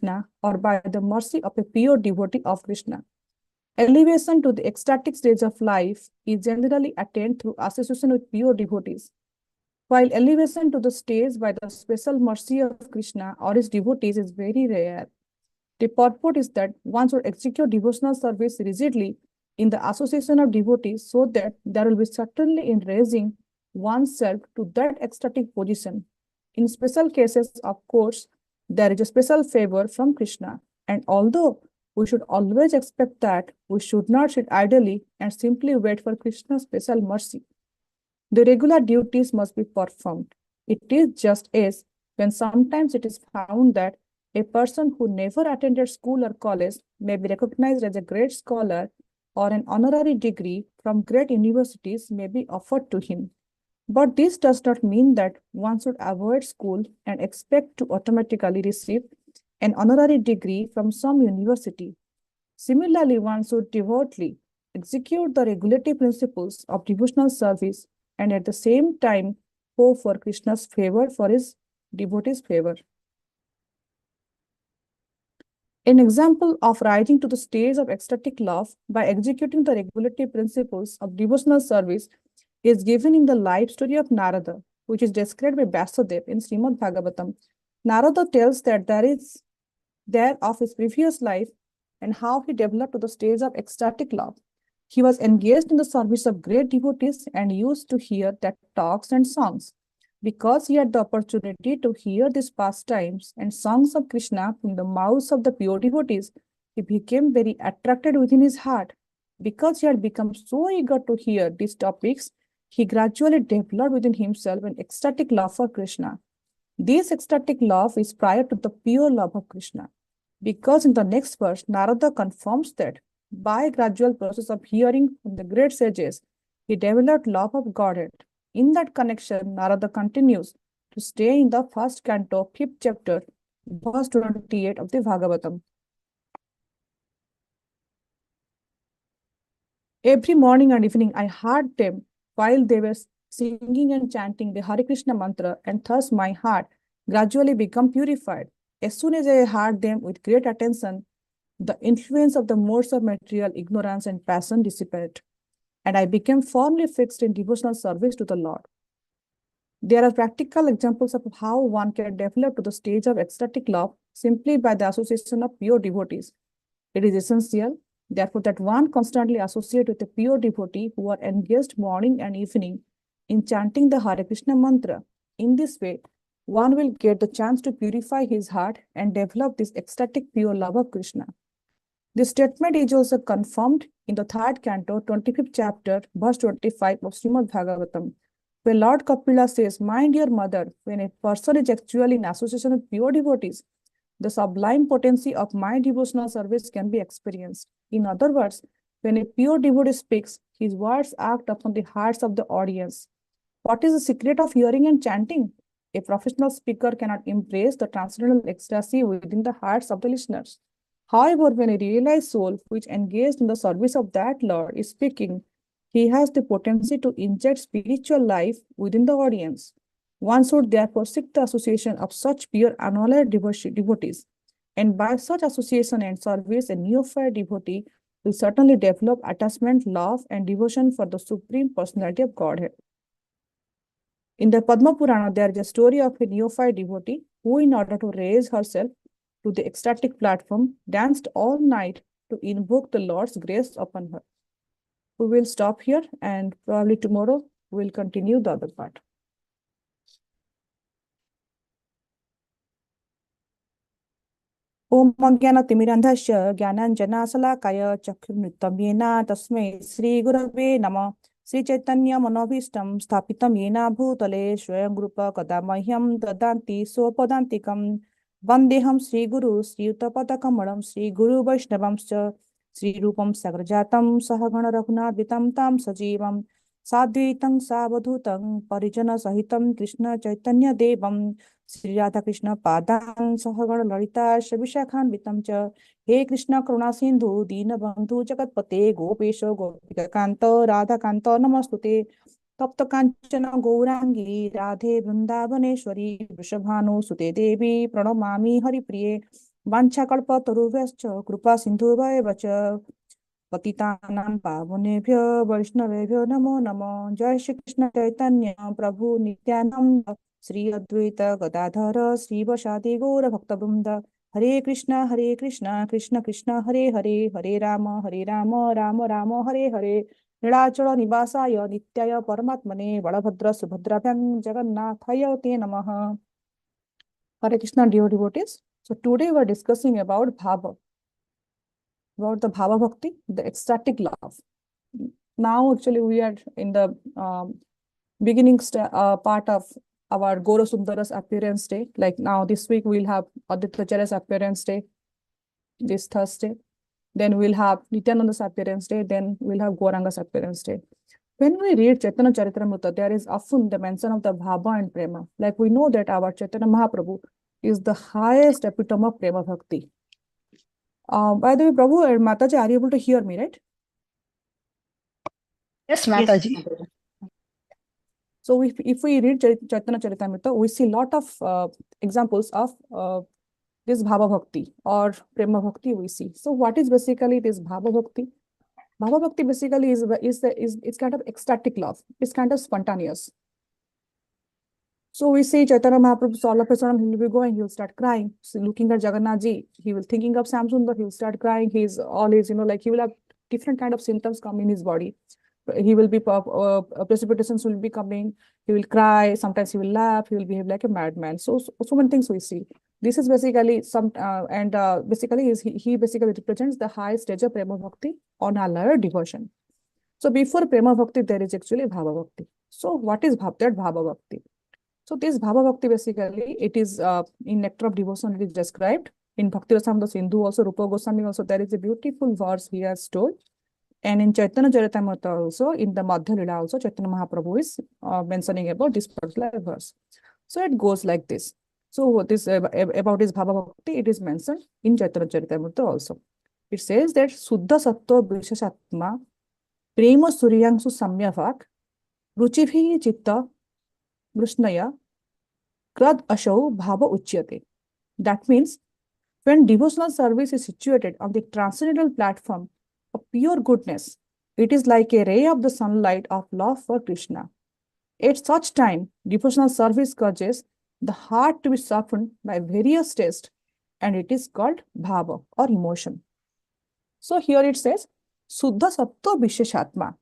Krishna or by the mercy of a pure devotee of Krishna. Elevation to the ecstatic stage of life is generally attained through association with pure devotees, while elevation to the stage by the special mercy of Krishna or his devotees is very rare. The purport is that one should execute devotional service rigidly in the association of devotees so that there will be certainly in raising oneself to that ecstatic position. In special cases, of course, there is a special favor from Krishna, and although we should always expect that, we should not sit idly and simply wait for Krishna's special mercy. The regular duties must be performed. It is just as when sometimes it is found that a person who never attended school or college may be recognized as a great scholar, or an honorary degree from great universities may be offered to him. But this does not mean that one should avoid school and expect to automatically receive an honorary degree from some university. Similarly, one should devotedly execute the regulative principles of devotional service and at the same time hope for Krishna's favor for his devotees' favor. An example of rising to the stage of ecstatic love by executing the regulative principles of devotional service is given in the life story of Narada, which is described by Vasudev in Srimad Bhagavatam. Narada tells that there of his previous life and how he developed to the stage of ecstatic love. He was engaged in the service of great devotees and used to hear their talks and songs. Because he had the opportunity to hear these pastimes and songs of Krishna from the mouths of the pure devotees, he became very attracted within his heart. Because he had become so eager to hear these topics, he gradually developed within himself an ecstatic love for Krishna. This ecstatic love is prior to the pure love of Krishna. Because in the next verse, Narada confirms that by a gradual process of hearing from the great sages, he developed love of Godhead. In that connection, Narada continues to stay in the first canto, 5th chapter, verse 28 of the Bhagavatam. Every morning and evening, I heard them while they were singing and chanting the Hare Krishna mantra, and thus my heart gradually became purified. As soon as I heard them with great attention, the influence of the modes of material ignorance and passion dissipated, and I became firmly fixed in devotional service to the Lord. There are practical examples of how one can develop to the stage of ecstatic love simply by the association of pure devotees. It is essential, therefore, that one constantly associate with a pure devotee who are engaged morning and evening in chanting the Hare Krishna mantra. In this way, one will get the chance to purify his heart and develop this ecstatic pure love of Krishna. This statement is also confirmed in the 3rd canto, 25th chapter, verse 25 of Srimad Bhagavatam, where Lord Kapila says, "My dear mother, when a person is actually in association with pure devotees, the sublime potency of my devotional service can be experienced." In other words, when a pure devotee speaks, his words act upon the hearts of the audience. What is the secret of hearing and chanting? A professional speaker cannot embrace the transcendental ecstasy within the hearts of the listeners. However, when a realized soul which engaged in the service of that Lord is speaking, he has the potency to inject spiritual life within the audience. One should therefore seek the association of such pure unalloyed devotees, and by such association and service, a neophyte devotee will certainly develop attachment, love, and devotion for the Supreme Personality of Godhead. In the Padma Purana, there is a story of a neophyte devotee who, in order to raise herself to the ecstatic platform, danced all night to invoke the Lord's grace upon her. We will stop here, and probably tomorrow we will continue the other part. Om Jnana-timirandhasya Jnananjana-salakaya Chakshunutam Yena Tasmai Sri Gurave Namah. Sri Chaitanya Manobhishtam Sthapitam Yena Bhutale Swayam Rupa Kadamahyam Dadanti Sopadantikam Vandeham Sri Guru Sri Utapatakamadam Sri Guru Vaishnavamscha Sri Rupam Sagrajatam Sahagana Raghunath Tam Sajivam Sadvaitam Savadhutam Parijana Sahitam Krishna Chaitanya Devam Sri Radha Krishna Padang Sahagana Lalita Shabishakhan Vitamcha He Krishna Karuna Sindhu Dina Bandhu Jagatpate Gopesha Gopika Kanta Radha Kanta Namastute Tapta Kanchana Gaurangi Radhe Vrindavaneshwari Vrishabhanu Sute Devi Pranamami Hari Priye Vanchakalpatarubhyascha kripa sindhubhayeva cha पतितानां पावनेभ्यो वैष्णवेभ्यो नमो नमो। जय श्री कृष्ण चैतन्य प्रभु नित्यानंद श्री अद्वैत गदाधर श्रीवसादि गौर भक्तवृंद। हरे कृष्ण कृष्ण कृष्ण हरे हरे, हरे राम राम राम हरे हरे। नीलाचल निवासाय नित्याय परमात्मने बलभद्र सुभद्राभ्यां जगन्नाथाय ते नमः। Hare Krishna, dear devotees. So today we are discussing about the Bhava Bhakti, the ecstatic love. Now, actually, we are in the beginning part of our Goro Sundara's appearance day. Like now, this week we'll have Aditya appearance day, this Thursday. Then we'll have Nityananda's appearance day. Then we'll have Gauranga's appearance day. When we read Chaitanya Charitamrita, there is often the mention of the Bhava and Prema. Like we know that our Chaitanya Mahaprabhu is the highest epitome of Prema Bhakti. By the way, Prabhu and Mataji, are you able to hear me, right? Yes, Mataji. Yes. So if we read Chaitanya Charitamrita, we see a lot of examples of this Bhava Bhakti or Prema Bhakti we see. So what is basically this Bhava Bhakti? Bhava Bhakti basically is it's kind of ecstatic love. It's kind of spontaneous. So we see Chaitanya Mahaprabhu, all of a sudden he will be going, he'll start crying. So looking at Jagannath Ji, he will thinking of Samsundar, he'll start crying. He's always, like he will have different kind of symptoms come in his body. He will be, precipitations will be coming. He will cry. Sometimes he will laugh. He will behave like a madman. So many things we see. This is basically basically he basically represents the high stage of Prema Bhakti on our level devotion. So before Prema Bhakti, there is actually Bhava Bhakti. So what is that Bhava Bhakti? So this Bhava Bhakti basically, it is in Nectar of Devotion, it is described. In Bhakti Rasamrita Sindhu also, Rupa Goswami also, there is a beautiful verse he has told. And in Chaitanya Charitamrita also, in the Madhya Lila also, Chaitanya Mahaprabhu is mentioning about this particular verse. So it goes like this. So this about this Bhava Bhakti, it is mentioned in Chaitanya Charitamrita also. It says that Suddha Sattva Vishashatma Prema Suryangsu Samyavak Ruchibhi Chitta Vrushnaya Krad Ashau Bhava Uchyate. That means when devotional service is situated on the transcendental platform of pure goodness, it is like a ray of the sunlight of love for Krishna. At such time, devotional service causes the heart to be softened by various tastes, and it is called bhava or emotion. So here it says, Suddha Sattva Visheshatma.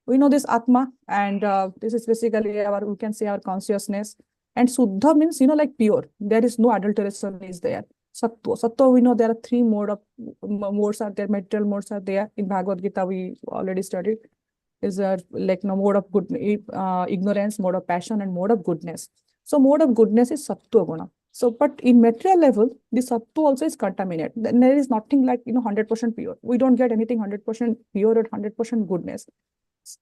We know this Atma, and this is basically we can say our consciousness. And Suddha means, like pure. There is no adulteration is there. Sattva, we know there are three modes are there, material modes are there. In Bhagavad Gita, we already studied. Is like mode of good, ignorance, mode of passion, and mode of goodness. So mode of goodness is Sattva Guna. So, but in material level, the Sattva also is contaminated. Then there is nothing like, 100% pure. We don't get anything 100% pure or 100% goodness.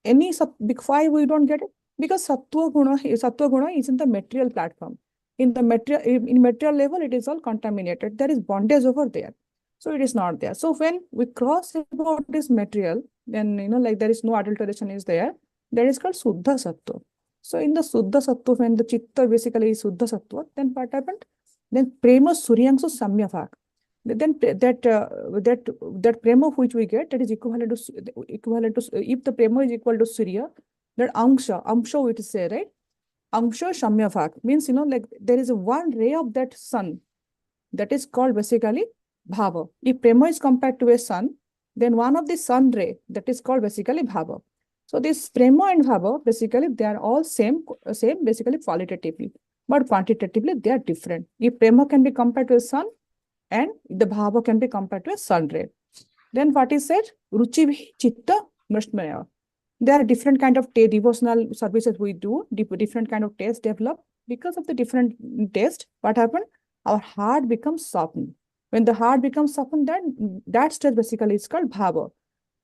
Any big five, we don't get it because Sattva Guna is in the material platform. In material level, it is all contaminated. There is bondage over there. So it is not there. So when we cross about this material, then, like there is no adulteration is there. That is called Suddha Sattva. So in the Suddha Sattva, when the Chitta basically is Suddha Sattva, then what happened? Then Prema Suryangsu Samyavak. Then that Prema which we get, that is equivalent to if the Prema is equal to Surya, that Amsha we to say, right? Amsha Samyavak means, like there is one ray of that sun that is called basically Bhava. If Prema is compared to a sun, then one of the sun ray that is called basically Bhava. So this Prema and Bhava, basically they are all same basically qualitatively, but quantitatively they are different. If Prema can be compared to a sun and the Bhava can be compared to a sun ray. Then what is said? Ruchi Chitta Mrishmaya. There are different kind of devotional services we do, different kind of taste develop. Because of the different taste, what happened? Our heart becomes softened. When the heart becomes softened, then that stage basically is called Bhava.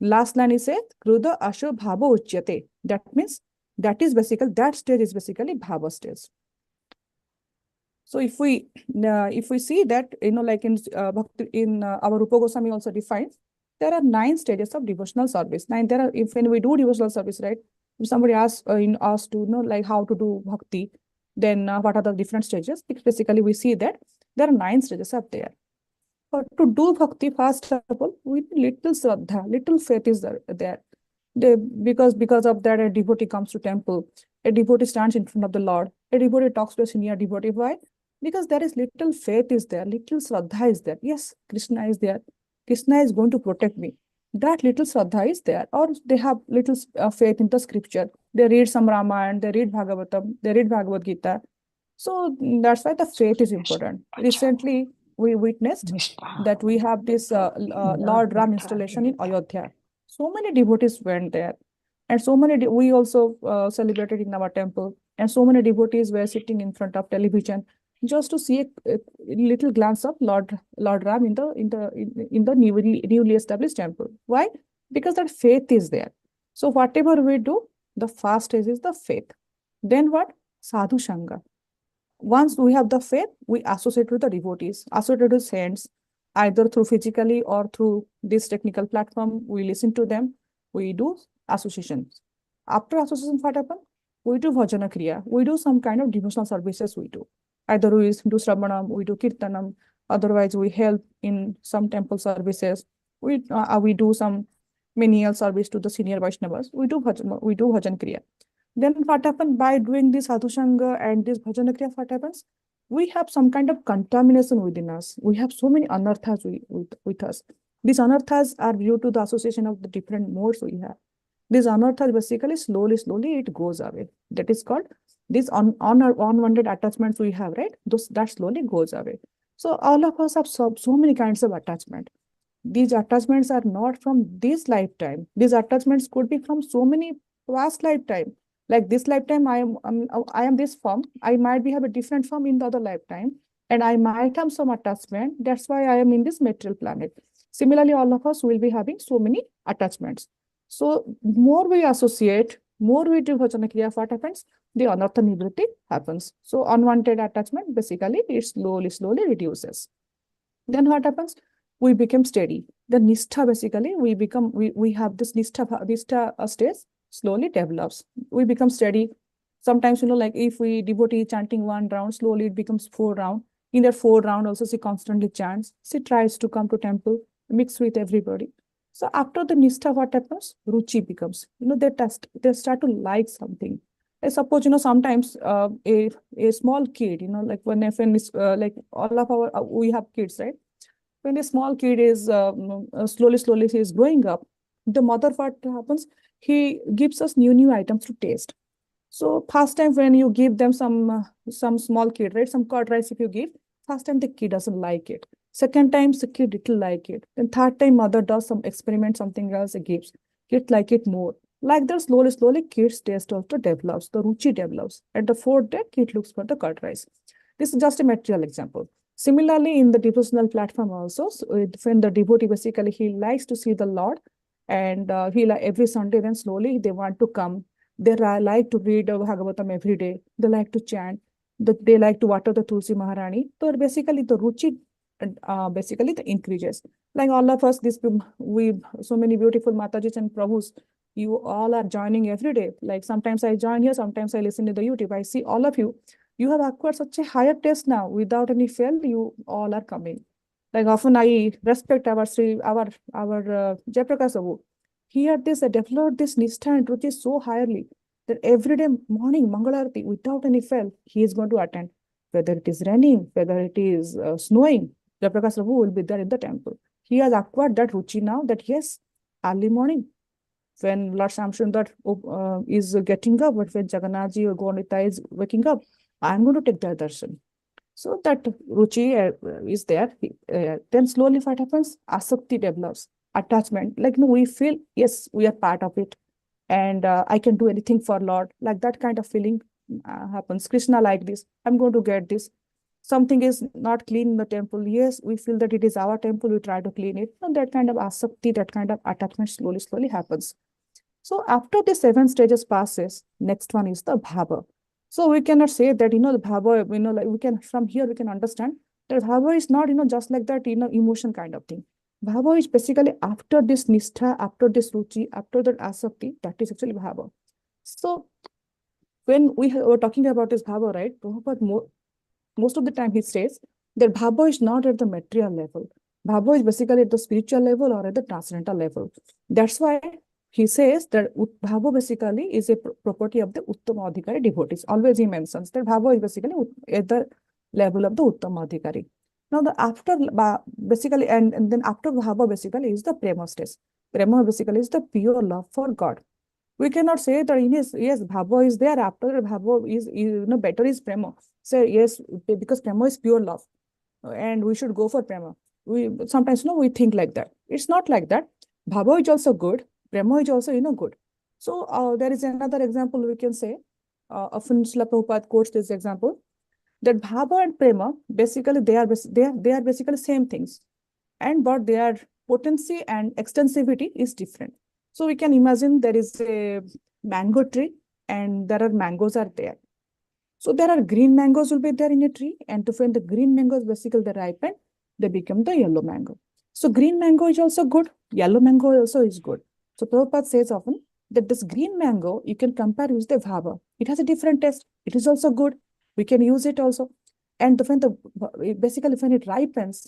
Last line is said, Kruda Asho Bhava Uchyate. That means that stage is basically Bhava stage. So if we see that, like in our Rupa Goswami also defines, there are 9 stages of devotional service. When we do devotional service, right? If somebody asks to like how to do bhakti, then what are the different stages? Basically, we see that there are 9 stages up there. But to do bhakti, first of all, we need little shraddha, little faith is there. Because of that, a devotee comes to temple, a devotee stands in front of the Lord, a devotee talks to a senior devotee. Why? Because there is little faith is there, little shraddha is there. Yes, Krishna is there. Krishna is going to protect me. That little shraddha is there, or they have little faith in the scripture. They read some Ramayana, they read Bhagavatam, they read Bhagavad Gita. So that's why the faith is important. Recently, we witnessed that we have this Lord Ram installation in Ayodhya. So many devotees went there, and so many we also celebrated in our temple, and so many devotees were sitting in front of television just to see a little glance of Lord Ram in the newly established temple. Why? Because that faith is there. So whatever we do, the first stage is the faith. Then what? Sadhu Sangha. Once we have the faith, we associate with the devotees, associate with saints, either through physically or through this technical platform. We listen to them, we do associations. After association, what happens? We do bhajana kriya, we do some kind of devotional services we do. Either we do Sravanam, we do Kirtanam, otherwise we help in some temple services. We do some menial service to the senior Vaishnavas. We do bhajan kriya. Then what happens by doing this sadhu sangha and this bhajana kriya? What happens? We have some kind of contamination within us. We have so many anarthas with us. These anarthas are due to the association of the different modes we have. These anarthas basically slowly it goes away. That is called these unwanted attachments we have, right? That slowly goes away. So all of us have so many kinds of attachment. These attachments are not from this lifetime. These attachments could be from so many past lifetime. Like this lifetime, I am this form. I might have a different form in the other lifetime, and I might have some attachment. That's why I am in this material planet. Similarly, all of us will be having so many attachments. So more we associate, more we do bhajana kriya, what happens? The anartha nivritti happens. So unwanted attachment, basically, it slowly reduces. Then what happens? We become steady. The nishtha, basically, we have this nishtha stage slowly develops. We become steady. Sometimes, like if we devotee chanting 1 round, slowly it becomes 4 round. In that 4 round, also she constantly chants. She tries to come to temple, mix with everybody. So after the nishtha, what happens? Ruchi becomes. They start to like something. I suppose, sometimes a small kid, like when like all of we have kids, right? When a small kid is slowly he is growing up, the mother, what happens? He gives us new items to taste. So first time when you give them some small kid, right, some curd rice, if you give, first time the kid doesn't like it. Second time the kid little like it. Then third time mother does some experiment, something else it gives. Kid like it more. Like that, slowly kid's taste also develops, the ruchi develops. At the fourth day, kid looks for the curd rice. This is just a material example. Similarly, in the devotional platform also, when the devotee basically he likes to see the Lord, and he like every Sunday, then slowly they want to come. They like to read Bhagavatam every day. They like to chant. They like to water the Tulsi Maharani. So basically, the ruchi basically the increases. Like all of us, we so many beautiful Matajis and Prabhus. You all are joining every day. Like sometimes I join here, sometimes I listen to the YouTube. I see all of you. You have acquired such a higher taste now. Without any fail, you all are coming. Like often I respect our Jayaprakash Babu. He had developed this nishtha and truth is so highly that every day morning Mangalarati, without any fail, he is going to attend. Whether it is raining, whether it is snowing, Jayaprakash Babu will be there in the temple. He has acquired that ruchi now that yes, early morning, when Lord Shamsundar is getting up, but when Jagannathji or Gaurita is waking up, I'm going to take their darshan. So that ruchi is there. Then slowly what happens? Asakti develops, attachment. Like, no, we feel, yes, we are part of it. And I can do anything for Lord. Like that kind of feeling happens. Krishna like this. I'm going to get this. Something is not clean in the temple. Yes, we feel that it is our temple. We try to clean it. And that kind of asakti, that kind of attachment slowly happens. So after the 7 stages passes, next one is the bhava. So we cannot say that, the bhava, like we can, from here we can understand that bhava is not, just like that, emotion kind of thing. Bhava is basically after this nishtha, after this ruchi, after that asakti, that is actually bhava. So when we were talking about this bhava, right, Prabhupada most of the time he says that bhava is not at the material level. Bhava is basically at the spiritual level or at the transcendental level. That's why he says that Bhava basically is a property of the Uttama Adhikari devotees. Always he mentions that Bhava is basically at the level of the Uttama Adhikari. Now the after basically and then after Bhava basically is the Prema stage. Prema basically is the pure love for God. We cannot say that in his, yes, Bhava is there, after Bhava is better is Prema. Say yes, because Prema is pure love and we should go for Prema. We sometimes we think like that. It's not like that. Bhava is also good. Prema is also good. So there is another example we can say. Often Srila Prabhupada quotes this example that Bhava and Prema basically they are basically same things, and but their potency and extensivity is different. So we can imagine there is a mango tree and there are mangoes are there. So there are green mangoes will be there in a tree, and to find the green mangoes basically they ripen, they become the yellow mango. So green mango is also good, yellow mango also is good. So Prabhupada says often that this green mango you can compare with the bhava. It has a different taste. It is also good. We can use it also. And to find the basically when it ripens,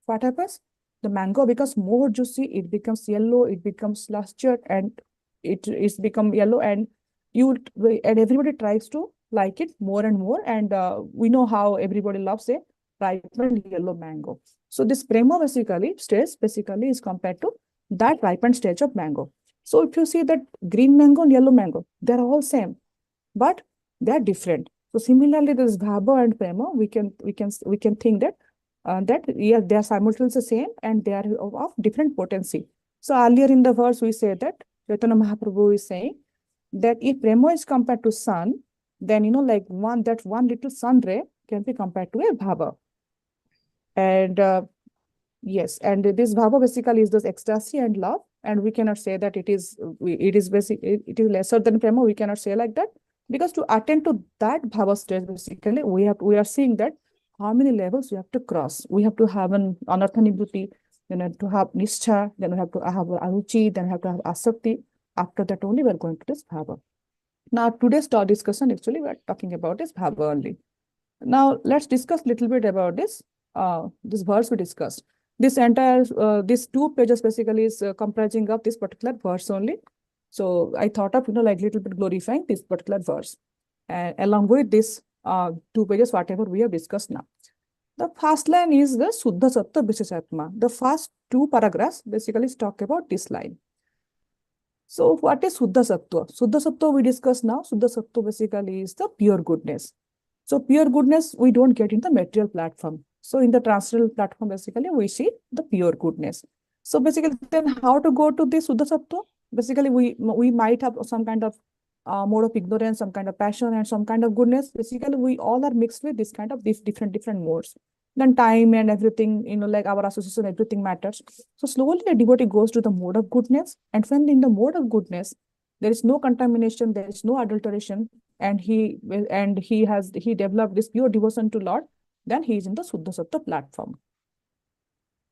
what happens? The mango becomes more juicy, it becomes yellow, it becomes luster, and it is become yellow, and everybody tries to like it more and more. And we know how everybody loves a ripened yellow mango. So this prema stage basically is compared to that ripened stage of mango. So if you see that green mango and yellow mango, they're all same, but they're different. So similarly, this bhava and prema, we can think that yes, they are simultaneously the same and they are of different potency. So earlier in the verse, we say that Chaitanya Mahaprabhu is saying that if prema is compared to sun, then like one little sun ray can be compared to a bhava. And yes, and this bhava basically is this ecstasy and love, and we cannot say that it is lesser than prema. We cannot say like that, because to attend to that bhava stage, basically we are seeing that how many levels we have to cross. We have to have an anarthanibhuti, then have to have nishtha, then we have to have aruchi, then we have to have asakti. After that only we are going to this bhava. Now today's discussion actually we are talking about this bhava only. Now let's discuss a little bit about this this verse we discussed. This entire these 2 pages basically is comprising of this particular verse only. So I thought of like little bit glorifying this particular verse, and along with this 2 pages whatever we have discussed now. The first line is the Suddha Sattva Visheshatma. The first 2 paragraphs basically talk about this line. So what is Suddha Sattva? Suddha Sattva we discussed now. Suddha Sattva basically is the pure goodness. So pure goodness we don't get in the material platform. So in the transcendental platform, basically we see the pure goodness. So basically then how to go to this Suddha Sattva? Basically we might have some kind of mode of ignorance, some kind of passion, and some kind of goodness. Basically we all are mixed with this kind of these different modes. Then time and everything, like our association, everything matters. So slowly a devotee goes to the mode of goodness, and when in the mode of goodness, there is no contamination, there is no adulteration, and he developed this pure devotion to Lord, then he is in the Suddha Sattva platform.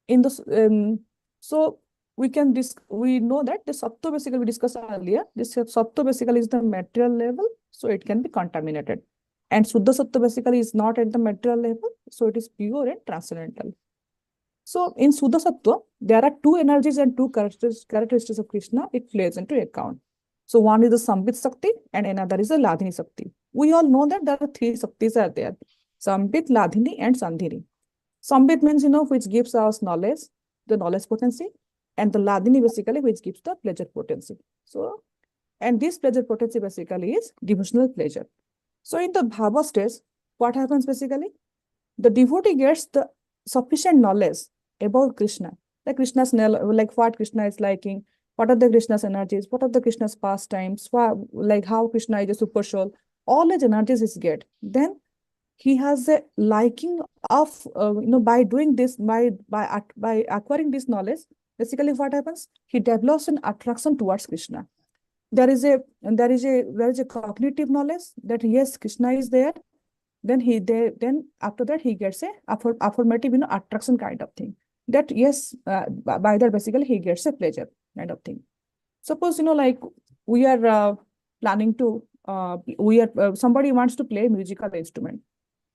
In the so we know that the Sattva basically we discussed earlier. This Sattva basically is the material level, so it can be contaminated. And Suddha Sattva basically is not at the material level, so it is pure and transcendental. So in Suddha Sattva, there are 2 energies and 2 characteristics of Krishna it plays into account. So one is the Sambit Sakti and another is the Ladhini Sakti. We all know that there are 3 Saktis are there: Sambit, Ladhini and Sandhini. Sambit means, which gives us knowledge, the knowledge potency, and the Ladhini basically which gives the pleasure potency. So, and this pleasure potency basically is devotional pleasure. So in the bhava stage, what happens basically? The devotee gets the sufficient knowledge about Krishna, like Krishna's, like what Krishna is liking, what are the Krishna's energies, what are the Krishna's pastimes, like how Krishna is a super soul. All his energies is get. Then he has a liking of by doing this, by acquiring this knowledge. Basically, what happens? He develops an attraction towards Krishna. There is a cognitive knowledge that yes, Krishna is there. Then after that he gets a affirmative attraction kind of thing. That yes, by that basically he gets a pleasure kind of thing. Suppose like we are planning to somebody wants to play musical instrument.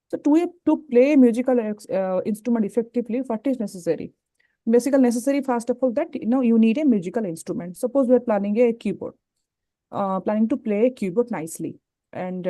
So to play a musical instrument effectively, what is necessary? Basically necessary, first of all, that you need a musical instrument. Suppose we are planning a keyboard, planning to play a keyboard nicely. And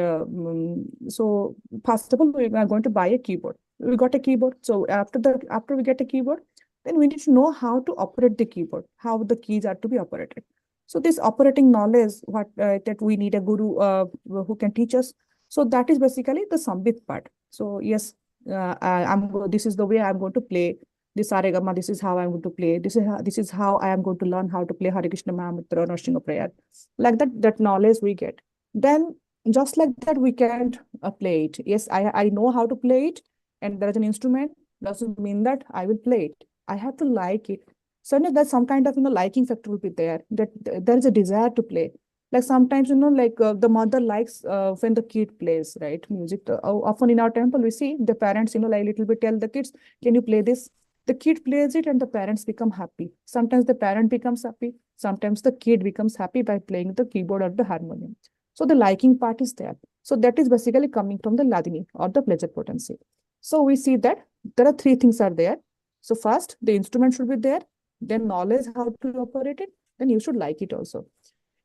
so first of all, we are going to buy a keyboard. We got a keyboard. So after we get a keyboard, then we need to know how to operate the keyboard, how the keys are to be operated. So this operating knowledge, what that we need a guru who can teach us. So that is basically the sambit part. So yes, this is the way I'm going to play this Saregama. This is how I'm going to play. This is how I am going to learn how to play Hare Krishna Mahamudra or Nrsimha prayer. Like that knowledge we get. Then just like that, we can play it. Yes, I know how to play it, and there is an instrument. Doesn't mean that I will play it. I have to like it. So there's some kind of liking factor will be there. That there is a desire to play. Like sometimes like the mother likes when the kid plays right music. Often in our temple we see the parents like little bit tell the kids, can you play this? The kid plays it and the parents become happy. Sometimes the parent becomes happy. Sometimes the kid becomes happy by playing the keyboard or the harmonium. So the liking part is there. So that is basically coming from the ladini or the pleasure potency. So we see that there are three things are there. So first, the instrument should be there. Then knowledge how to operate it. Then you should like it also.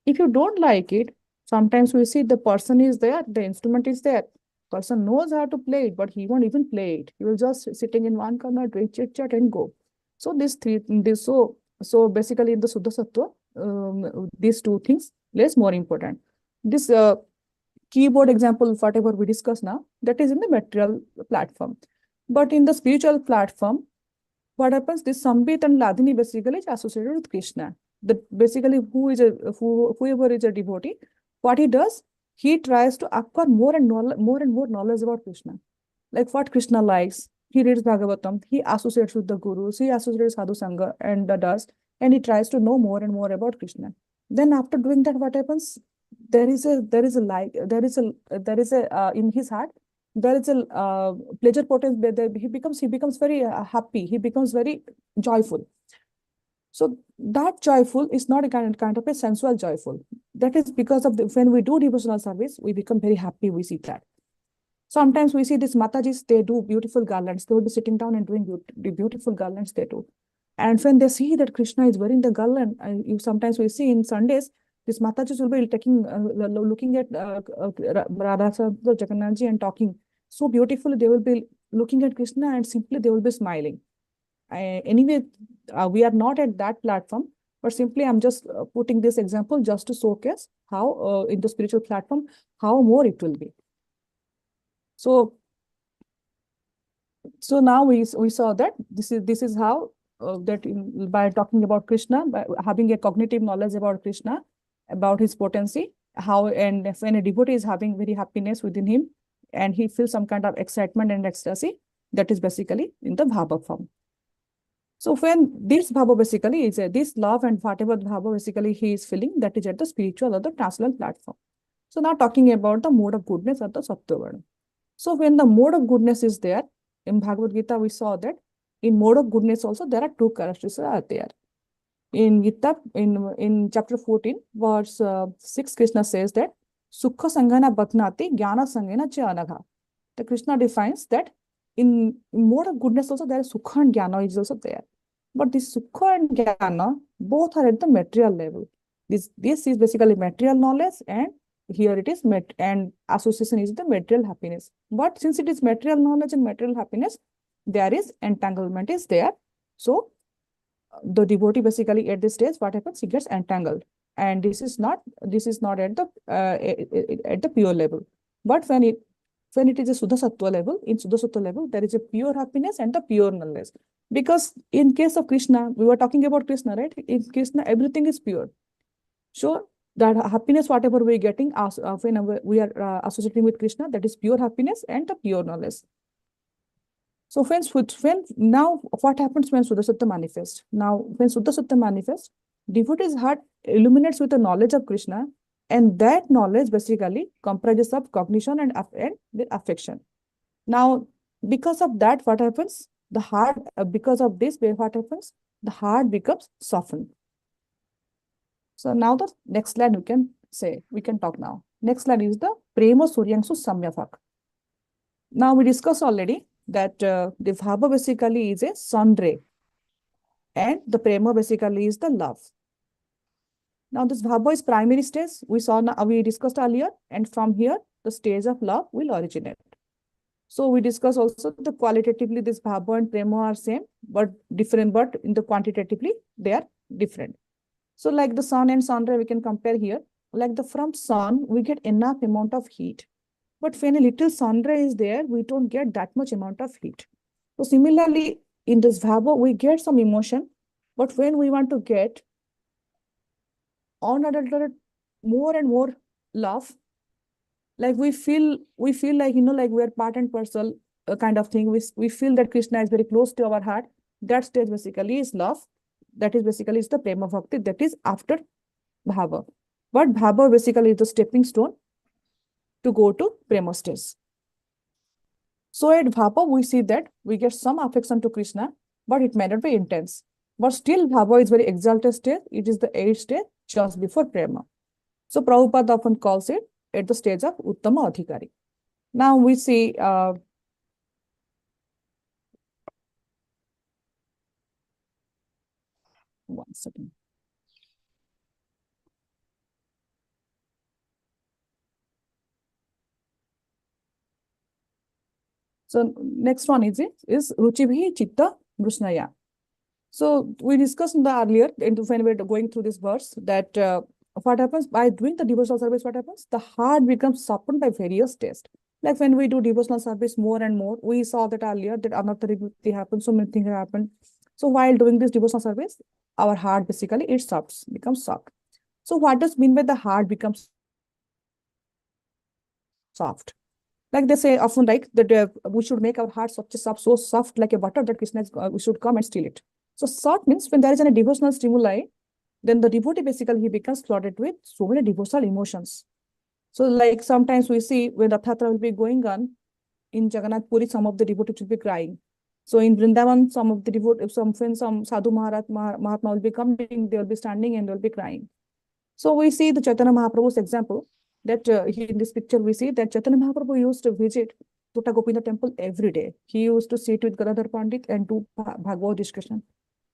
If you don't like it, sometimes we see the person is there, the instrument is there. Person knows how to play it, but he won't even play it. He will just sitting in one corner, drink chit chat, and go. So so basically in the Suddha Sattva, these two things less more important. This keyboard example, whatever we discuss now, that is in the material platform. But in the spiritual platform, what happens? This Sambit and Ladini basically is associated with Krishna. Basically whoever is a devotee, what he does, he tries to acquire more and more knowledge about Krishna. Like what Krishna likes, he reads Bhagavatam, he associates with the gurus, he associates sadhu sangha and and he tries to know more and more about Krishna. Then after doing that, what happens? There is a in his heart there is a pleasure potential. He becomes very happy. He becomes very joyful. So that joyful is not a kind of a sensual joyful. That is because of when we do devotional service, we become very happy. We see that. Sometimes we see these matajis, they do beautiful garlands. They will be sitting down and doing beautiful garlands they do. And when they see that Krishna is wearing the garland, sometimes we see in Sundays, these matajis will be looking at Radha Jagannathji and talking so beautifully. They will be looking at Krishna and simply they will be smiling. Anyway, we are not at that platform, but simply I'm just putting this example just to showcase how in the spiritual platform, how more it will be. So now we saw that this is how by talking about Krishna, by having a cognitive knowledge about Krishna, about his potency, how and when a devotee is having very happiness within him, and he feels some kind of excitement and ecstasy, that is basically in the bhava form. So when this bhava basically is this love and whatever bhava basically he is feeling, that is at the spiritual or the transcendental platform. So now talking about the mode of goodness or the sattva. So when the mode of goodness is there, in Bhagavad Gita, we saw that in mode of goodness also, there are two characteristics are there. In Gita, in chapter 14, verse 6, Krishna says that, Sukha Sangana Bhatnati, Jnana Sangana Cha Anagha. The Krishna defines that in mode of goodness also, there is Sukha and Jnana is also there. But this Sukha and Jnana, both are at the material level. This is basically material knowledge, and here it is and association is the material happiness. But since it is material knowledge and material happiness, there is entanglement is there. So the devotee basically at this stage, what happens? He gets entangled, and this is not at the pure level. But when it is a Suddha Sattva level, in Suddha Sattva level, there is a pure happiness and the pure knowledge. Because in case of Krishna, we were talking about Krishna, right? In Krishna, everything is pure. So that happiness, whatever we're getting, when we are associating with Krishna, that is pure happiness and the pure knowledge. So now what happens when Suddha Sattva manifests? Now, when Suddha Sattva manifests, devotee's heart illuminates with the knowledge of Krishna, and that knowledge basically comprises of cognition and the affection. Now, because of that, what happens? The heart, because of this, what happens? The heart becomes softened. So now the next line we can talk now. Next line is the Prema Suryangsu Samyavak. Now we discussed already that the bhava basically is a sun ray and the prema basically is the love. Now this bhava is primary stage. We discussed earlier, and from here the stage of love will originate. So we discuss also the qualitatively this bhava and prema are same but different, but in the quantitatively they are different. So like the sun and sun ray we can compare here. Like from sun we get enough amount of heat, but when a little sun ray is there we don't get that much amount of heat. So similarly in this bhava we get some emotion, but when we want to get on another more and more love, like we feel like like we are part and parcel kind of thing. We feel that Krishna is very close to our heart. That stage basically is love. That is basically is the prema bhakti. That is after bhava. But bhava basically is the stepping stone to go to prema stage. So at bhava we see that we get some affection to Krishna, but it may not be intense. But still bhava is very exalted state. It is the 8th stage just before prema. So Prabhupada often calls it at the stage of Uttama Adhikari. Now we see one second. So next one is Ruchibhi Chitta Brusnaya. So we discussed in the earlier, when we were going through this verse, that what happens by doing the devotional service, what happens? The heart becomes softened by various tests. Like when we do devotional service more and more, we saw that earlier that anotharibhuti happens, so many things happen. So while doing this devotional service, our heart basically it softs, becomes soft. So what does mean by the heart becomes soft? Like they say often, like that we should make our heart so soft like a butter that Krishna we should come and steal it. So soft means when there is a devotional stimuli, then the devotee basically he becomes flooded with so many devotional emotions. So like sometimes we see when Rath Yatra will be going on in Jagannath Puri, some of the devotees will be crying. So in Vrindavan, some of the devotees, some Sadhu Mahatma will be coming, they will be standing and they will be crying. So we see the Chaitanya Mahaprabhu's example that in this picture we see that Chaitanya Mahaprabhu used to visit Tota Gopinath temple every day. He used to sit with Gadadhar Pandit and do Bhagavad discussion.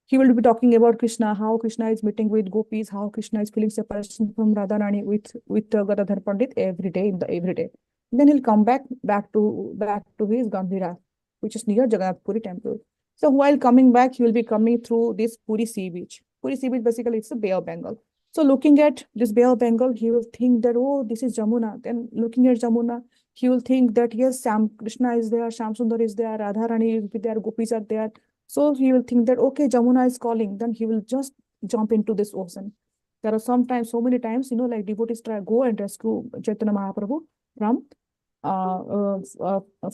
He will be talking about Krishna, how Krishna is meeting with gopis, how Krishna is feeling separation from Radharani with Gadadhar Pandit every day every day. Then he'll come back to his Gambhira, which is near Jagannath Puri temple. So while coming back, he will be coming through this Puri sea beach. Puri sea beach basically it's the Bay of Bengal. So looking at this Bay of Bengal, he will think that, oh, this is Jamuna. Then looking at Jamuna, he will think that yes, Krishna is there, Sham Sundar is there, Radharani is there, gopis are there. So he will think that, okay, Jamuna is calling. Then he will just jump into this ocean. There are sometimes, so many times, like devotees try go and rescue Chaitanya Mahaprabhu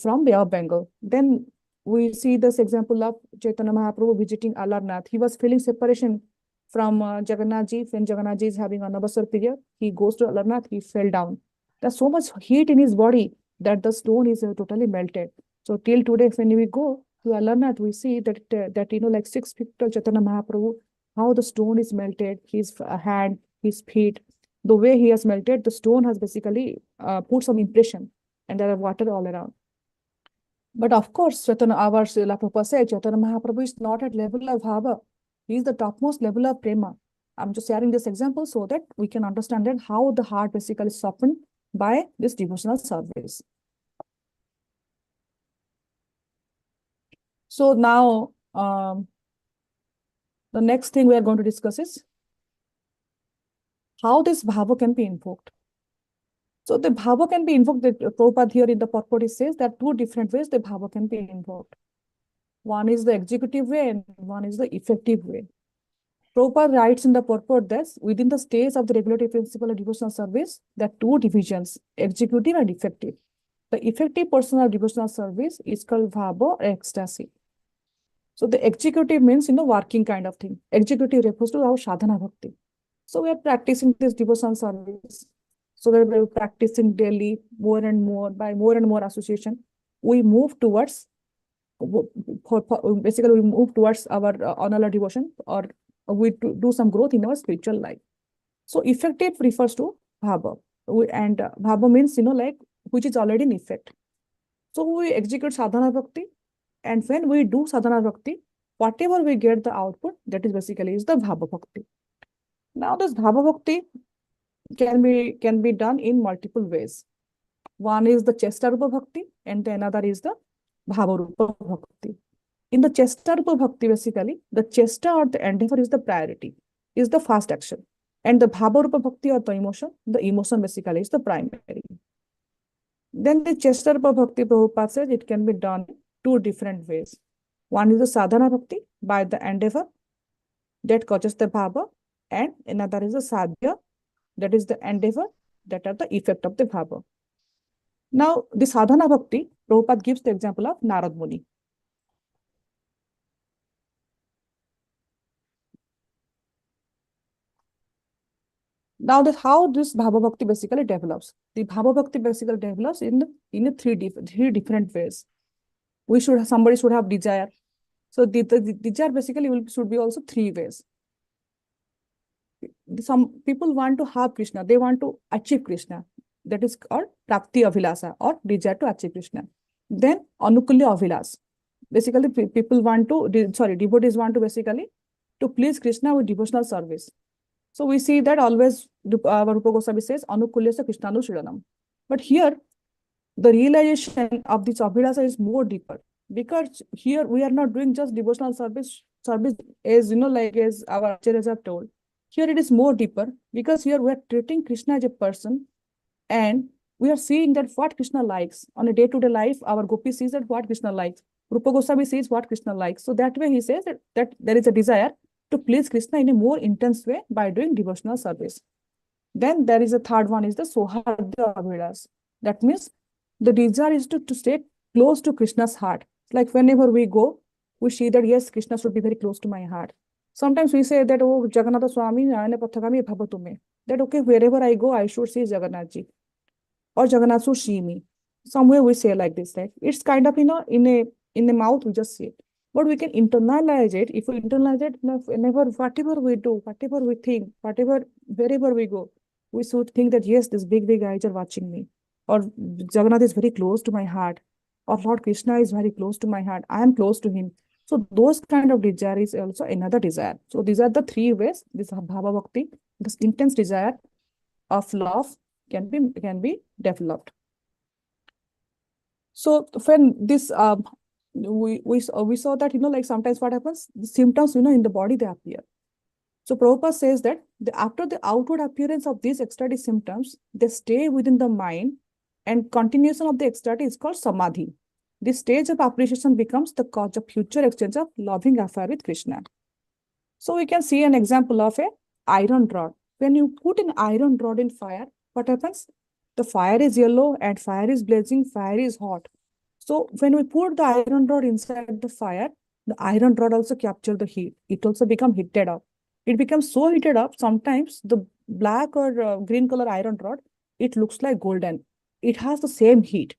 from Bay of Bengal. Then we see this example of Chaitanya Mahaprabhu visiting Alarnath. He was feeling separation from Jagannath Ji. When Jagannath Ji is having a Navasar period, he goes to Alarnath, he fell down. There's so much heat in his body that the stone is totally melted. So till today, when we go to Alarnath, we see that like 6 feet of Chaitanya Mahaprabhu, how the stone is melted, his hand, his feet, the way he has melted, the stone has basically put some impression, and there are water all around. But of course, Chaitanya, our Srila Prabhupada said, Chaitanya Mahaprabhu is not at level of bhava. He is the topmost level of prema. I'm just sharing this example so that we can understand that how the heart basically is softened by this devotional service. So now, the next thing we are going to discuss is how this bhava can be invoked. So the bhava can be invoked. The Prabhupada here in the purport says that 2 different ways the bhava can be invoked. One is the executive way and one is the effective way. Prabhupada writes in the purport that within the stage of the regulatory principle of devotional service, there are 2 divisions, executive and effective. The effective portion of devotional service is called bhava or ecstasy. So the executive means, working kind of thing. Executive refers to our sadhana bhakti. So we are practicing this devotional service. So that we are practicing daily more and more, by more and more association, we move towards, basically we move towards our anala devotion, or we do some growth in our spiritual life. So effective refers to bhava. And bhava means, like, which is already in effect. So we execute sadhana bhakti, and when we do sadhana bhakti, whatever we get the output, that is basically is the bhava bhakti. Now this bhava bhakti can be done in multiple ways. One is the Chesta Rupa Bhakti, and the another is the Bhava Rupa Bhakti. In the Chesta Rupa Bhakti, basically, the Chesta or the endeavor is the priority, is the first action. And the Bhava Rupa Bhakti or the emotion basically is the primary. Then the Chesta Rupa Bhakti, Prabhupada says it can be done two different ways. One is the Sadhana Bhakti by the endeavor that causes the Bhava, and another is the Sadhya, that is the endeavor that are the effect of the Bhava. Now, the sadhana bhakti, Prabhupada gives the example of Narad Muni. Now, how this bhava bhakti basically develops? The bhava bhakti basically develops in three different ways. Somebody should have desire. So the desire basically should be also three ways. Some people want to have Krishna, they want to achieve Krishna. That is called Prapti Avilasa, or desire to achieve Krishna. Then Anukulya Avilas. Basically, devotees want to basically to please Krishna with devotional service. So we see that always Rupa Goswami says Anukulya Krishnanu Shiranam. But here, the realization of this Abhilasa is more deeper, because here we are not doing just devotional service as like as our acharyas have told. Here it is more deeper, because here we are treating Krishna as a person, and we are seeing that what Krishna likes on a day-to-day life. Our gopi sees that what Krishna likes. Rupa Goswami sees what Krishna likes. So that way he says that there is a desire to please Krishna in a more intense way by doing devotional service. Then there is a third one, is the Sohadya Abhilas. That means the desire is to stay close to Krishna's heart. Like whenever we go, we see that yes, Krishna should be very close to my heart. Sometimes we say that, oh, Jagannatha Swami, Nayana Pathagami Bhavatume. That okay, wherever I go, I should see Jagannath Ji, or Jagannath should see me. Somewhere we say like this, right? It's kind of, in the mouth, we just say it. But we can internalize it. If we internalize it, whenever, whatever we do, whatever we think, wherever we go, we should think that, yes, these big eyes are watching me. Or Jagannath is very close to my heart. Or Lord Krishna is very close to my heart. I am close to him. So those kind of desire is also another desire. So these are the three ways this Bhava Bhakti, this intense desire of love can be developed. So when this we saw that, like sometimes what happens, the symptoms, in the body they appear. So Prabhupada says that after the outward appearance of these ecstatic symptoms, they stay within the mind, and continuation of the ecstatic is called samadhi. This stage of appreciation becomes the cause of future exchange of loving affair with Krishna. So we can see an example of a iron rod. When you put an iron rod in fire, what happens? The fire is yellow and fire is blazing, fire is hot. So when we put the iron rod inside the fire, the iron rod also captures the heat. It also becomes heated up. It becomes so heated up, sometimes the black or green color iron rod, it looks like golden. It has the same heat.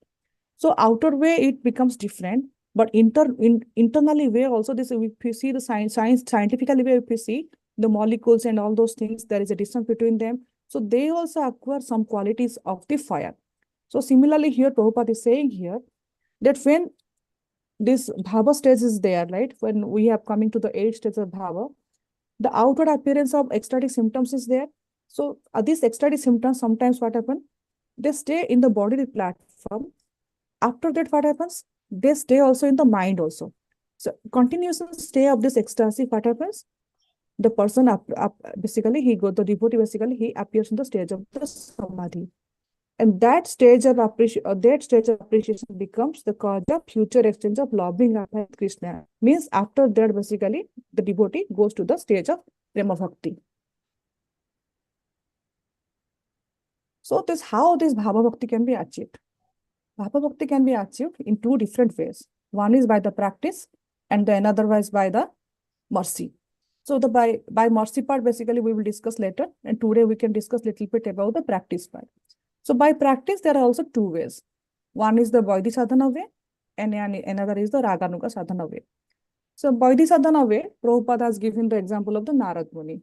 So outer way, it becomes different. But internally way also, this if you see the scientifically way, if you see the molecules and all those things, there is a difference between them. So they also acquire some qualities of the fire. So similarly here, Prabhupada is saying here that when this bhava stage is there, right? When we have coming to the 8 stages of bhava, the outward appearance of ecstatic symptoms is there. So these ecstatic symptoms, sometimes what happen? They stay in the bodily platform. After that, what happens? They stay also in the mind also. So continuous stay of this ecstasy, what happens? The person the devotee basically, he appears in the stage of the samadhi. And that stage of appreciation becomes the cause of future exchange of loving affair with Krishna. Means after that, basically, the devotee goes to the stage of Prema Bhakti. So how this Bhava Bhakti can be achieved? Bhava Bhakti can be achieved in two different ways. One is by the practice, and the another was by the mercy. So the by mercy part, basically, we will discuss later. And today we can discuss a little bit about the practice part. So by practice, there are also two ways. One is the Vaidhi Sadhana way, and another is the Raganuga Sadhana way. So Vaidhi Sadhana way, Prabhupada has given the example of the Narad Muni.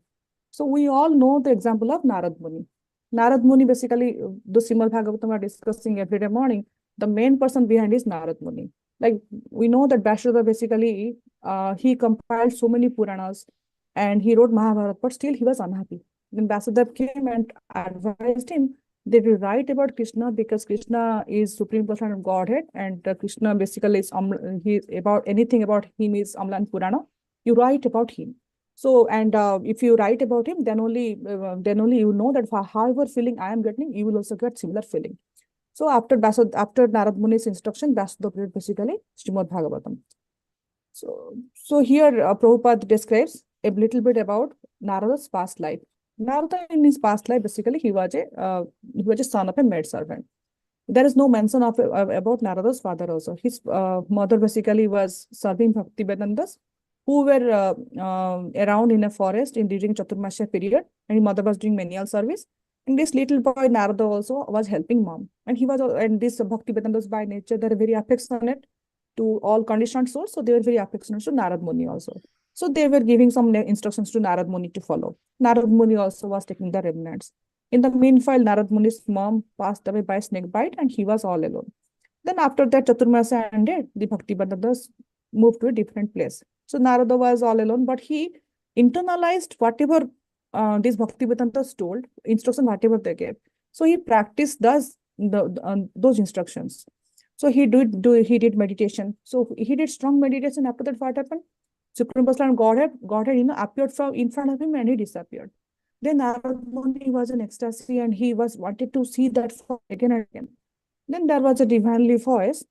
So we all know the example of Narad Muni. Narad Muni, basically, the Srimad Bhagavatam are discussing every day morning. The main person behind is Narad Muni. Like we know that Vasudeva basically he compiled so many Puranas and he wrote Mahabharata, but still he was unhappy. Then Vasudeva came and advised him that you write about Krishna because Krishna is supreme person of Godhead, and Krishna basically is he about anything about him is Amlan Purana. You write about him. So and if you write about him, then only you know that for however feeling I am getting, you will also get similar feeling. So after Narad Muni's instruction, Vasudeva wrote basically Srimad Bhagavatam. So here Prabhupada describes a little bit about Narada's past life. Narada in his past life, basically he was a son of a maid servant. There is no mention of about Narada's father also. His mother basically was serving Bhakti Vedantas who were around in a forest during Chaturmasya period, and his mother was doing menial service. And this little boy Narada also was helping mom, and he was and this Bhakti Vedantas by nature they are very affectionate to all conditioned souls, so they were very affectionate to Narad Muni also. So they were giving some instructions to Narad Muni to follow. Narad Muni also was taking the remnants. In the meanwhile, Narad Muni's mom passed away by snake bite and he was all alone. Then after that, Chaturmasya ended, the Bhakti Vedantas moved to a different place. So Narada was all alone, but he internalized whatever these Bhakti Vedantas told, instruction whatever they gave. So he practiced those instructions. So he did meditation. So he did strong meditation. After that, what happened? Supreme Personality Godhead, appeared from in front of him and he disappeared. Then Narad Muni was in ecstasy and he wanted to see that again and again. Then there was a divinely voice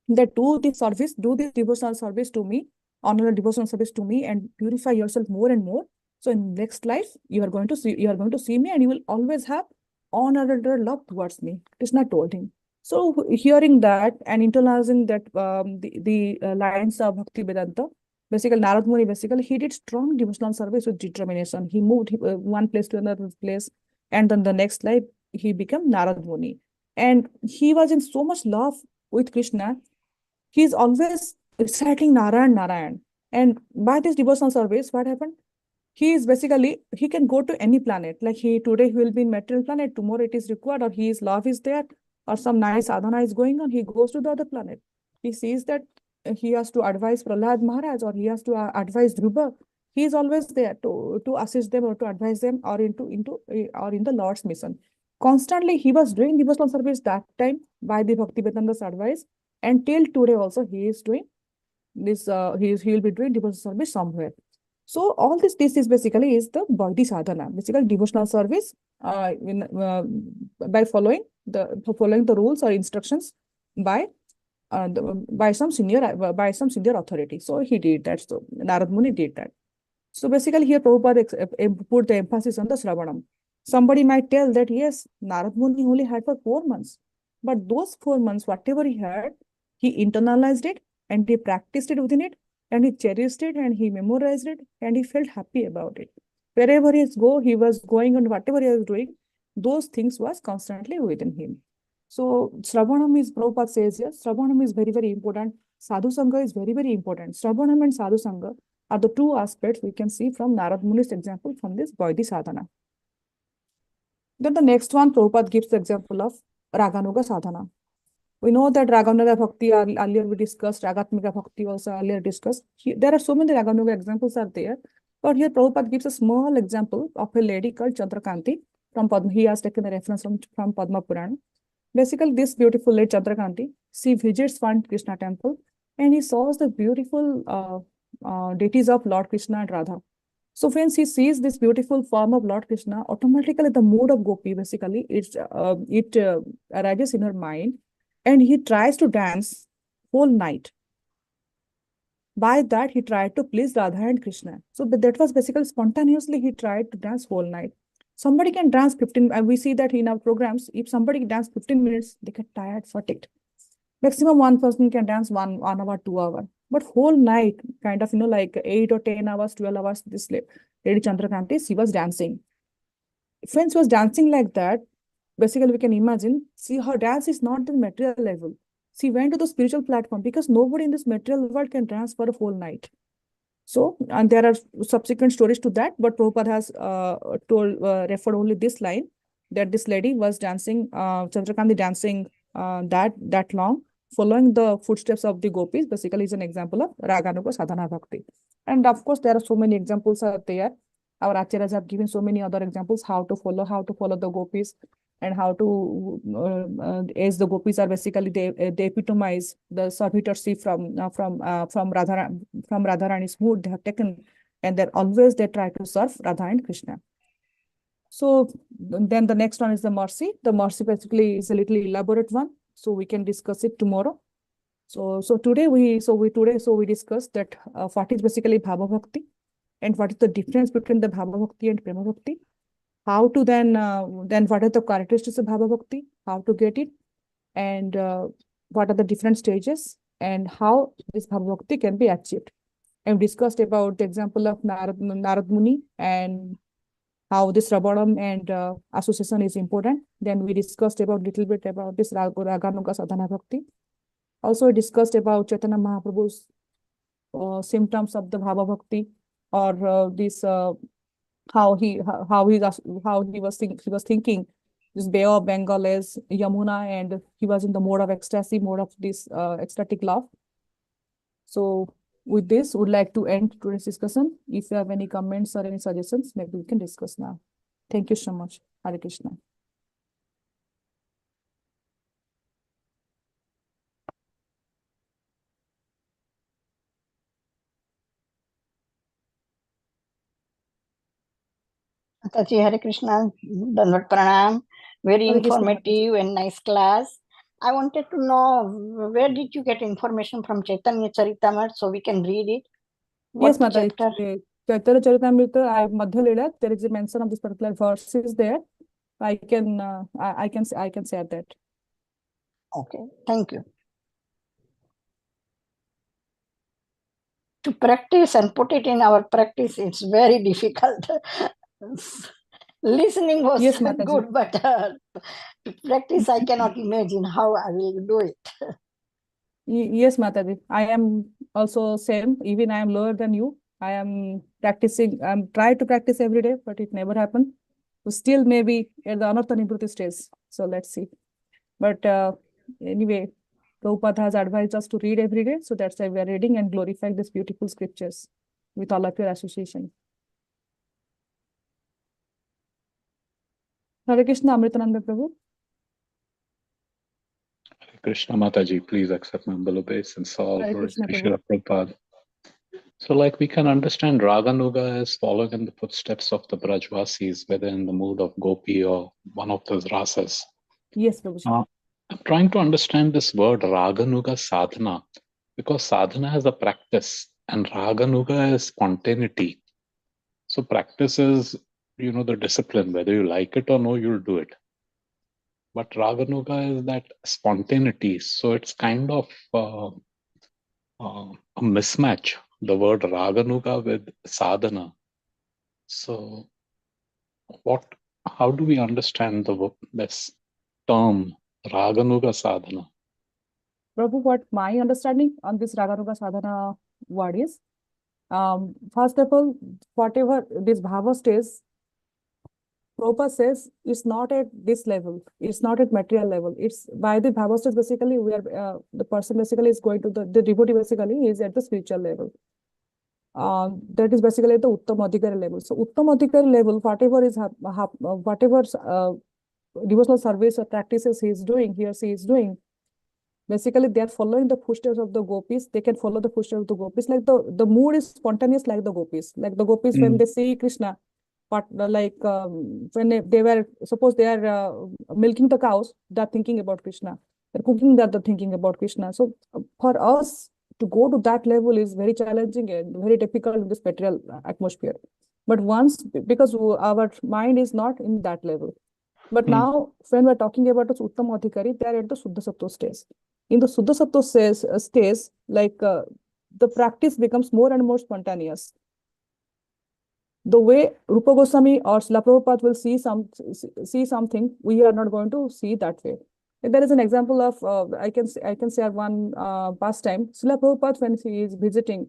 that do this devotional service to me, honor devotional service to me, and purify yourself more and more. So in next life, you are going to see me, and you will always have honor and love towards me. Krishna told him. So hearing that and internalizing that the lines of Bhakti Vedanta, basically Narad Muni he did strong devotional service with determination. He moved one place to another place, and then the next life he became Narad Muni, and he was in so much love with Krishna. He's always reciting Narayan Narayan, and by this devotional service, what happened? He can go to any planet. Like today he will be in material planet, tomorrow it is required, or his love is there, or some nice sadhana is going on, he goes to the other planet. He sees that he has to advise Prahlad Maharaj, or he has to advise Dhruva. He is always there to assist them or to advise them, or in the Lord's mission. Constantly he was doing devotional service that time by the Bhakti Vedanta's advice, and till today also he is doing this. He will be doing devotional service somewhere. So all this is basically is the Bhakti sadhana, basically devotional service by following the rules or instructions by some senior authority. So he did that. So Narad Muni did that. So basically here Prabhupada put the emphasis on the Sravanam. Somebody might tell that yes, Narad Muni only had for 4 months, but those 4 months, whatever he had, he internalized it and he practiced it within it, and he cherished it and he memorized it and he felt happy about it. Wherever he was going, and whatever he was doing, those things was constantly within him. So Sravanam is, Prabhupada says here, Sravanam is very, very important. Sadhu Sangha is very, very important. Sravanam and Sadhu Sangha are the two aspects we can see from Narad Muni's example from this Vaidhi sadhana. Then the next one, Prabhupada gives the example of Raganuga sadhana. We know that Raganuga Bhakti, earlier we discussed, Ragatmika Bhakti also earlier discussed. There are so many Raganuga examples are there. But here Prabhupada gives a small example of a lady called Chandrakanti from Padma. He has taken a reference from Padma Purana. Basically, this beautiful lady Chandrakanti, she visits one Krishna temple and he saws the beautiful deities of Lord Krishna and Radha. So when she sees this beautiful form of Lord Krishna, automatically the mood of Gopi, basically, it arises in her mind. And he tries to dance whole night. By that, he tried to please Radha and Krishna. So that was basically spontaneously, he tried to dance whole night. Somebody can dance 15, and we see that in our programs, if somebody can dance 15 minutes, they get tired, fatigued. Maximum one person can dance 1 hour, 2 hours. But whole night, kind of, like 8 or 10 hours, 12 hours, this lady Chandrakanti, she was dancing. When she was dancing like that, basically, we can imagine, see, her dance is not the material level. She went to the spiritual platform because nobody in this material world can dance for a whole night. So, and there are subsequent stories to that, but Prabhupada has referred only this line, that this lady was dancing, Chandrakanti dancing that long, following the footsteps of the gopis, basically is an example of Raganuga Sadhana Bhakti. And of course, there are so many examples out there. Our acharyas have given so many other examples how to follow the gopis, and how to as the gopis are basically they epitomize the servitorship from Radharani's mood they have taken, and they try to serve Radha and Krishna. So then the next one is the mercy. The mercy basically is a little elaborate one, so we can discuss it tomorrow. So today we discussed that what is basically Bhava Bhakti, and what is the difference between the Bhava Bhakti and Prema Bhakti. How to then what are the characteristics of Bhava Bhakti, how to get it, and what are the different stages, and how this Bhava Bhakti can be achieved. And discussed about the example of Narad Muni, and how this Rabanam and association is important. Then we discussed about little bit about this Raganuga Sadhana Bhakti. Also discussed about Chaitanya Mahaprabhu's symptoms of the Bhava Bhakti, or this how he was thinking this Bay of Bengal as Yamuna, and he was in the mode of ecstasy, mode of this ecstatic love. So with this, would like to end today's discussion. If you have any comments or any suggestions, maybe we can discuss now. Thank you so much. Hare Krishna. Mataji, Hare Krishna, Dandavat Pranam. Very Hare Krishna, informative and nice class. I wanted to know, where did you get information from Chaitanya Charitamrita so we can read it? Yes, What Mataji. chapter? Chaitanya Charitamrita, I have Madhya Leela. There is a mention of this particular verse is there. I can say that. Okay, thank you. To practice and put it in our practice, it's very difficult. Listening was Yes, Mataji. good, but to practice, I cannot imagine how I will do it. Yes, Mataji. I am also same. Even I am lower than you. I am practicing. I'm trying to practice every day, but it never happened. So still, maybe at the Anartha Nibruti stage. So let's see. But anyway, Prabhupada has advised us to read every day. So that's why we are reading and glorifying these beautiful scriptures with all of your association. Hare Krishna, Amritananda Prabhu. Hare Krishna Mataji, please accept my humble obeisance. All Hare glory Krishna, to Prabhu. Srila Prabhupada. So, like we can understand, Raganuga is following in the footsteps of the Brajvasis, whether in the mood of Gopi or one of those rasas. Yes, Prabhu. I'm trying to understand this word Raganuga sadhana, because sadhana is a practice and Raganuga is spontaneity. So practice is, the discipline, whether you like it or no, you'll do it. But Raganuga is that spontaneity. So it's kind of a mismatch, the word Raganuga with sadhana. So how do we understand this term Raganuga sadhana? Prabhu, what my understanding on this Raganuga Sadhana word is, first of all, whatever this Bhava stage, Prabhupada says it's not at this level, it's not at material level. It's by the Bhava stage, basically, we are the person basically is going to the devotee basically is at the spiritual level. That is basically the Uttam Adhikari level. So Uttam Adhikari level, whatever is whatever devotional service or practices he or she is doing, basically they are following the footsteps of the gopis. They can follow the footsteps of the gopis. Like the mood is spontaneous, like the gopis. Like the gopis when they see Krishna, but when they were suppose they are milking the cows, they are thinking about Krishna. They're cooking, they're thinking about Krishna. So for us to go to that level is very challenging and very difficult in this material atmosphere. But once, because our mind is not in that level. But now, when we're talking about the Uttam Adhikari, they are at the Suddha Sattva stage. In the Suddha Sattva stage, the practice becomes more and more spontaneous. The way Rupa Goswami or Srila Prabhupada will see something, we are not going to see that way. And there is an example of I can share one pastime. Srila Prabhupada, when he is visiting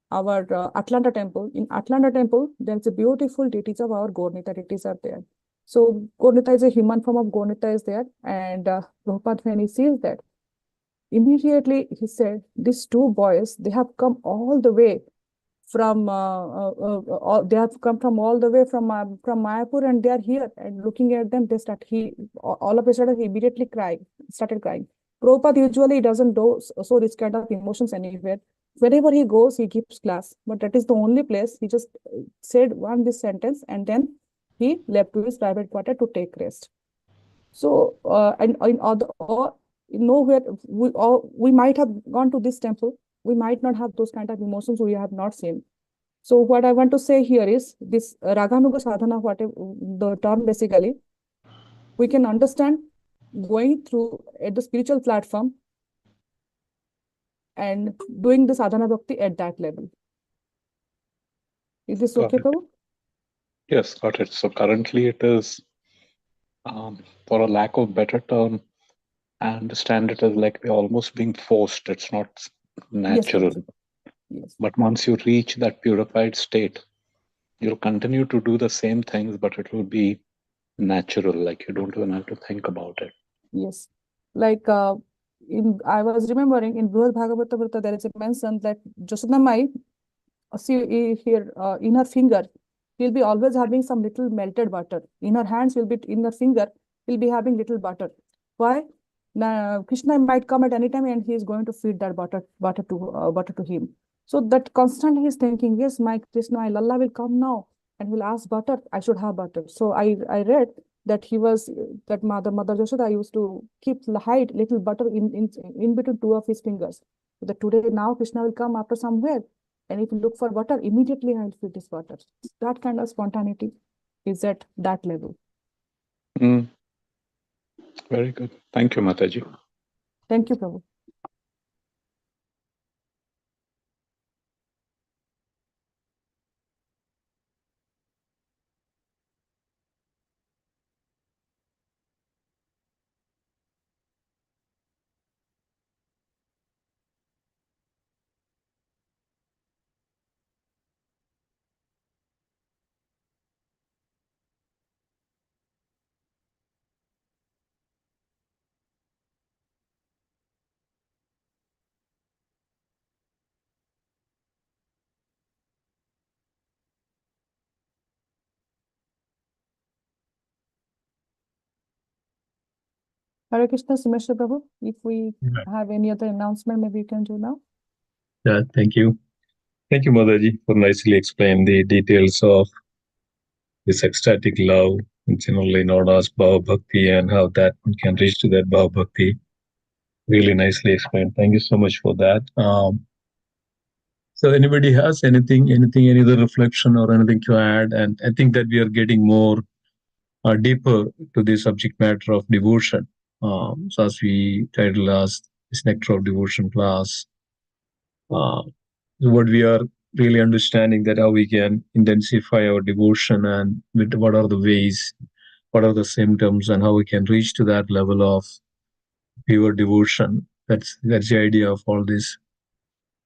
our Atlanta temple, in Atlanta temple, there is a beautiful deities of our Gaurnita deities are there. So Gonita is a human form of Gonita is there, and Prabhupada, when he sees that, immediately he said, these two boys, they have come all the way from they have come from all the way from Mayapur, and they are here. And looking at them, they start all of a sudden he immediately started crying. Prabhupada usually doesn't show this kind of emotions anywhere. Wherever he goes, he gives class, but that is the only place. He just said this sentence, and then he left to his private quarter to take rest. So and in other nowhere we might have gone to this temple, we might not have those kind of emotions we have not seen. So what I want to say here is this Raganuga sadhana, whatever the term basically, we can understand going through at the spiritual platform and doing the sadhana bhakti at that level. Is this Got okay, it. Prabhu? Yes, got it. So currently it is, for a lack of better term, I understand it as like we're almost being forced. It's not Yes, natural. Prabhu. Yes. But once you reach that purified state, you'll continue to do the same things, but it will be natural. Like you don't even have to think about it. Yes. Like I was remembering in Brihad Bhagavata Vrata, there is a mention that Josodhamai, see here in her finger, she'll be always having some little melted butter. In her hands, in her finger, will be having little butter. Why? Now, Krishna might come at any time and he is going to feed that butter to him. So that constantly he's thinking, yes, my Krishna, my Lalla will come now and will ask butter. I should have butter. So I read that that Mother Yashoda used to hide little butter in between two of his fingers. So that today now Krishna will come after somewhere, and if you look for butter, immediately I'll feed this butter. That kind of spontaneity is at that level. Mm, very good. Thank you, Mataji. Thank you, Prabhu. Hare Krishna, Simeshwar Prabhu. If we have any other announcement, maybe you can do now. Yeah, thank you. Thank you, Mataji, for nicely explaining the details of this ecstatic love, generally known as Bhava Bhakti, and how that one can reach to that Bhava Bhakti. Really nicely explained. Thank you so much for that. So anybody has anything, any other reflection or anything to add? And I think that we are getting more deeper to the subject matter of devotion. So as we titled as this Nectar of Devotion class, what we are really understanding that how we can intensify our devotion and with what are the ways, what are the symptoms, and how we can reach to that level of pure devotion. That's the idea of all this.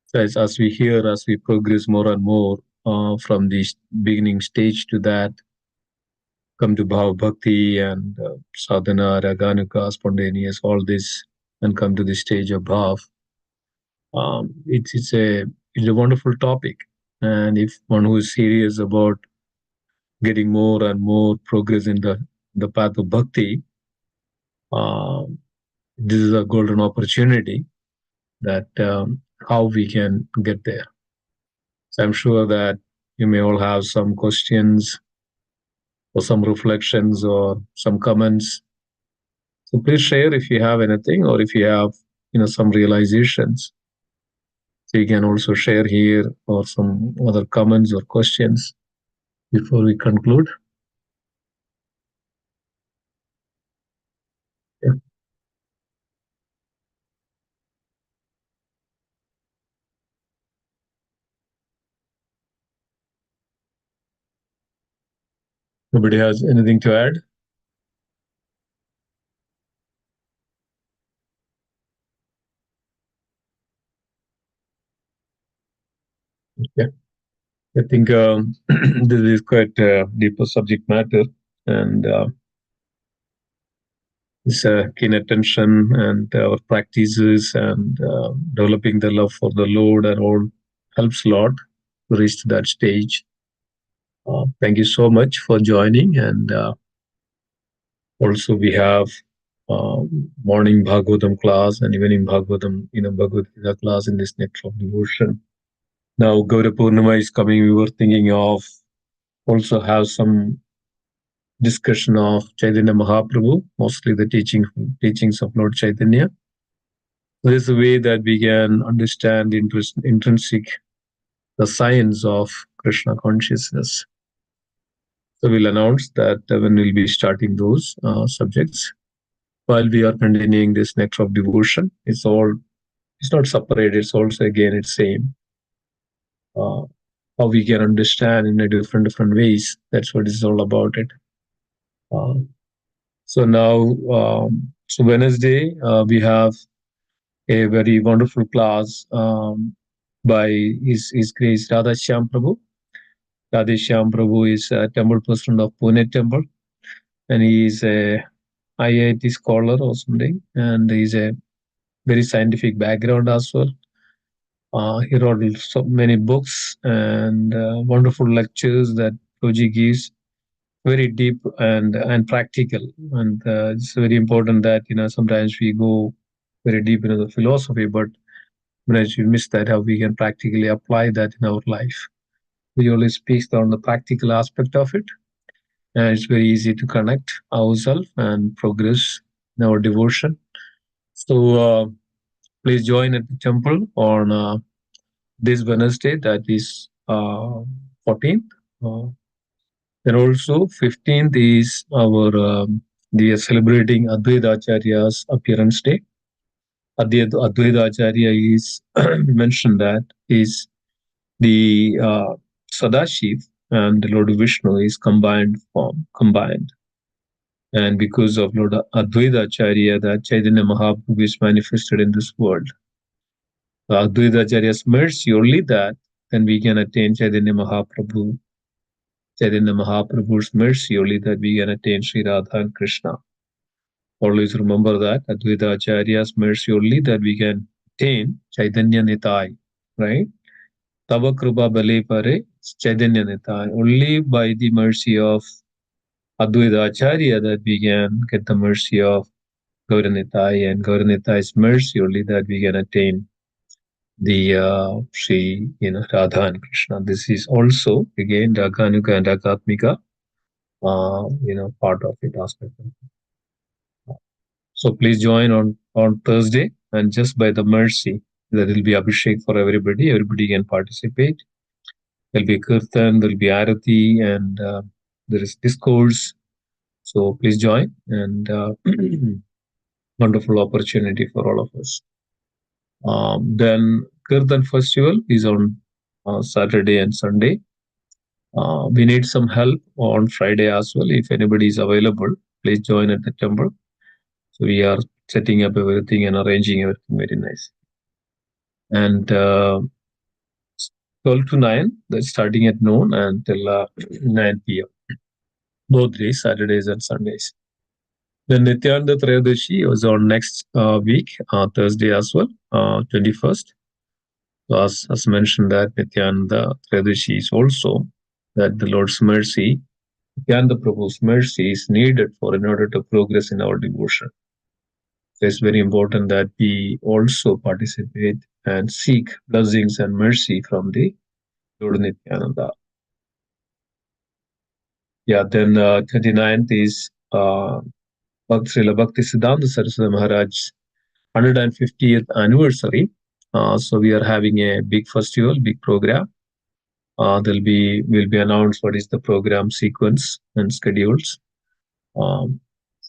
So as we hear, as we progress more and more from the beginning stage to that, come to Bhava Bhakti and sadhana, raganuka, spontaneous, all this, and come to the stage of Bhav. It's a wonderful topic, and if one who is serious about getting more and more progress in the path of bhakti, this is a golden opportunity that how we can get there. So I'm sure that you may all have some questions or some reflections or some comments. So please share if you have anything or if you have some realizations. So you can also share here or some other comments or questions before we conclude. Yeah. Nobody has anything to add? Okay. I think this is quite a deeper subject matter, and his keen attention and our practices and developing the love for the Lord and all helps a lot to reach to that stage. Thank you so much for joining, and also we have morning Bhagavatam class and evening Bhagavatam, Bhagavad Gita class in this next of devotion. Now Gaura Purnima is coming. We were thinking of also have some discussion of Chaitanya Mahaprabhu, mostly the teachings of Lord Chaitanya. This is a way that we can understand the intrinsic, the science of Krishna consciousness. So we'll announce that when we'll be starting those subjects. While we are continuing this nectar of devotion, it's not separate, it's also again it's same. How we can understand in a different ways. That's what it's all about it. So now, so Wednesday, we have a very wonderful class by His Grace Radha Shyam Prabhu. Radha Shyam Prabhu is a temple president of Pune Temple, and he is a IIT scholar or something, and he's a very scientific background as well. He wrote so many books and wonderful lectures that Prabhuji gives, very deep and practical. And it's very important that sometimes we go very deep into the philosophy, but sometimes we miss that how we can practically apply that in our life. We always speak on the practical aspect of it, and it's very easy to connect ourselves and progress in our devotion. So please join at the temple on this Wednesday, that is 14th. Then also 15th is our we are celebrating Advaita Acharya's appearance day. Advaita Acharya is mentioned that is the Sadashiv and the Lord Vishnu is combined. And because of Lord Advaita Acharya, that Chaitanya Mahaprabhu is manifested in this world. Advaita Acharya's mercy, only that, then we can attain Chaitanya Mahaprabhu. Chaitanya Mahaprabhu's mercy, only that we can attain Sri Radha and Krishna. Always remember that Advaita Acharya's mercy, only that we can attain Chaitanya Nitai, right? Tava Krupa Bale Pare Chaitanya Nitai. Only by the mercy of Advaita Acharya that we can get the mercy of Gauranitai, and Gauranitai's mercy, only that we can attain the Sri Radha and Krishna. This is also again Raganuga and Ragatmika part of it, aspect of it. So please join on Thursday, and just by the mercy, there will be Abhishek for everybody. Everybody can participate. There'll be Kirtan, there'll be Arati, and there is discourse. So please join, and wonderful opportunity for all of us. Then Kirtan Festival is on Saturday and Sunday. We need some help on Friday as well. If anybody is available, please join at the temple. So we are setting up everything and arranging everything very nice. And 12 to 9, that's starting at noon until 9 p.m. Both days, Saturdays and Sundays. Then Nityananda Trayadashi was on next week, Thursday as well, 21st. So as mentioned that Nityananda Trayadashi is also that the Lord's mercy, Nityananda Prabhu's mercy is needed in order to progress in our devotion. So it's very important that we also participate and seek blessings and mercy from the Lord Nityananda. Yeah, then 29th is Srila Bhakti Siddhanta Saraswati Maharaj's 150th anniversary. So we are having a big festival, big program. Will be announced what is the program sequence and schedules.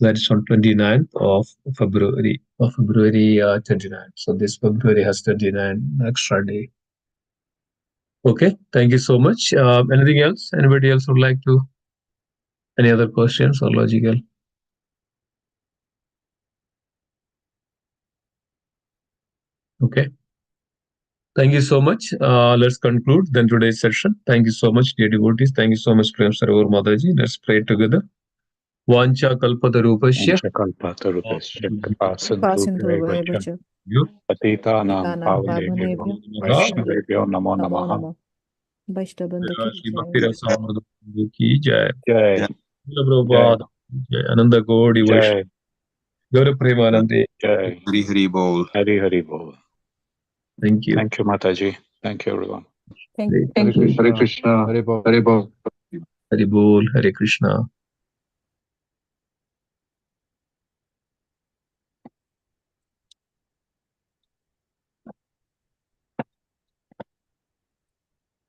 That is on 29th of February. February 29th. So this February has 29 extra day. Okay, thank you so much. Anything else? Anybody else would like to? Any other questions or logical? Okay. Thank you so much. Let's conclude then today's session. Thank you so much, dear devotees. Thank you so much, Prem Sarovar Mataji. Let's pray together. Vancha kalpatarupasya. Vanchakalpatarubhasya Pasindhuvaya Kripasindhubhya Patitanam Pavanebhyo Pavanebhyo Vaishnavibhyo Vaishnavibhyo Namo Namo Namaha. Namo. Vaishnavibhyo ki Shri jai. Bhakti Rasamrita ki jai. Jai, Jai, Prabhupada ki jai. Ananda Gaudi Vaishnava. Jai, Gaura Premanande. Jai. Hari Hari Bol. Hari Hari Bol. Thank you. Thank you, Mataji. Thank you, everyone. Thank you. Hare Hare Krishna. Hare Bol. Hari Bol. Hare Krishna.